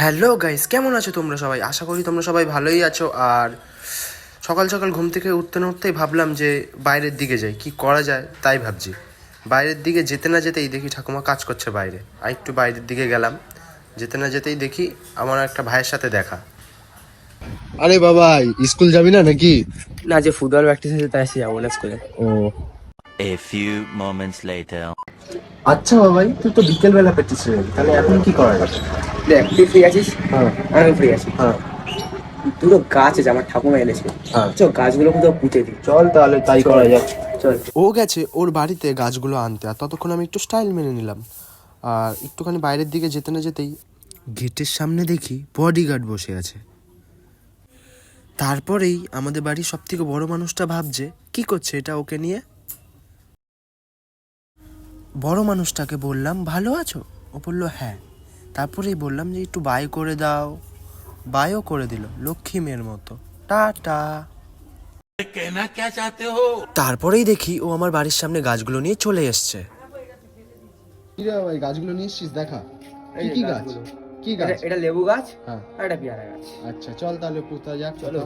Hello guys, কেমন আছো তোমরা সবাই? আশা করি তোমরা সবাই ভালোই আছো। আর সকাল সকাল ঘুম থেকে উঠতে না উঠতেই ভাবলাম যে বাইরের দিকে যাই, কি করা যায় তাই ভাবছি। বাইরের দিকে যেতে না যেতেই দেখি ঠাকুমা কাজ করছে বাইরে, আর একটু বাইরের দিকে গেলাম। যেতে না যেতেই দেখি আমার একটা ভাইয়ের সাথে দেখা। আরে বাবা, স্কুল যাবি না নাকি? না, যে ফুটবল প্র্যাকটিস আছে তাই সে যাবো না স্কুলে। ও A few moments later. আচ্ছা বাবাই, তুই তো বিকেল বেলা প্র্যাকটিস যাবি, তাহলে এখন কি করা যাবে? দেখ, তুই ফ্রি আছিস? হ্যাঁ আমি ফ্রি আছি। হ্যাঁ দুটো গাছ আছে আমার ঠাকুমা এনেছে। হ্যাঁ। চল গাছগুলো কোথাও পুঁতে দিই। চল তাহলে তাই করা যাক। চল। ও গেছে ওর বাড়িতে গাছগুলো আনতে, আর ততক্ষণ আমি একটু স্টাইল মেনে নিলাম। আর একটুখানি বাইরের দিকে যেতে না যেতেই গেটের সামনে দেখি বডিগার্ড বসে আছে। তারপরেই আমাদের বাড়ির সব থেকে বড় মানুষটা ভাবছে কি করছে এটা ওকে নিয়ে। বড় মানুষটাকে বললাম ভালো আছো? ও বললো হ্যাঁ। তারপরেই বললাম যে একটু বাই করে দাও। বাইও করে দিল লক্ষ্মী মেয়ের মতো। টাটা। তারপরেই দেখি ও আমার বাড়ির সামনে গাছগুলো নিয়ে চলে এসছে। কি রে ভাই, গাছগুলো নিয়ে এসছিস? দেখা কি কি গাছ? কি গাছ? এটা লেবু গাছ হ্যাঁ। আর এটা পেয়ারা গাছ। আচ্ছা চল তাহলে পুঁতা যাক। চলো।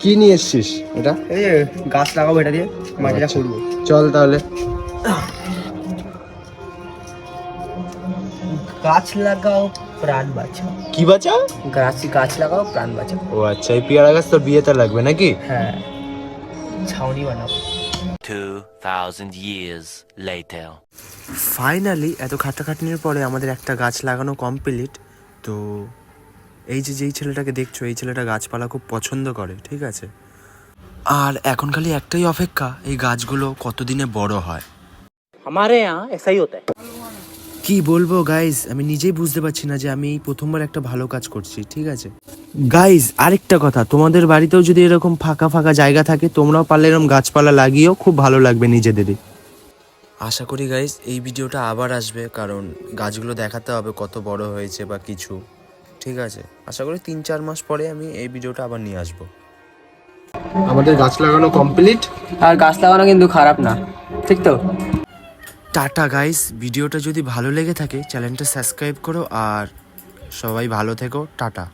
কি নিয়ে এসছিস এটা? এই যে গাছ লাগাবো এটা দিয়ে, মাটিটা আচ্ছা। খুঁড়বো। চল তাহলে। গাছ লাগাও প্রাণ বাঁচাও। কি বাঁচাও? গাছ লাগাও প্রাণ বাঁচাও। ও আচ্ছা, এই পেয়ারা গাছ তো বিয়েতে লাগবে নাকি? হ্যাঁ, ছাউনি বানাবো। 2000 years later. ফাইনালি এত খাটাখাটনির পরে আমাদের একটা গাছ লাগানো কমপ্লিট। তো এই যে যেই ছেলেটাকে দেখছো, এই ছেলেটা গাছপালা খুব পছন্দ করে, ঠিক আছে। আর এখন খালি একটাই অপেক্ষা, এই গাছগুলো কতদিনে বড় হয়। हमारे यहाँ ऐसा ही होता है। কি বলবো গাইজ, আমি নিজেই বুঝতে পারছি না যে আমি এই প্রথমবার একটা ভালো কাজ করছি, ঠিক আছে। গাইজ আরেকটা কথা, তোমাদের বাড়িতেও যদি এরকম ফাঁকা ফাঁকা জায়গা থাকে, তোমরাও পারলে এরকম গাছপালা লাগিয়েও, খুব ভালো লাগবে নিজেদেরই। আশা করি গাইজ এই ভিডিওটা আবার আসবে, কারণ গাছগুলো দেখাতে হবে কত বড় হয়েছে বা কিছু, ঠিক আছে। আশা করি 3-4 মাস পরে আমি এই ভিডিওটা আবার নিয়ে আসবো। আমাদের গাছ লাগানো কমপ্লিট। আর গাছ লাগানো কিন্তু খারাপ না, ঠিক তো? টাটা গাইস, ভিডিওটা যদি ভালো লেগে থাকে চ্যানেলটা সাবস্ক্রাইব করো, আর সবাই ভালো থেকো। টাটা।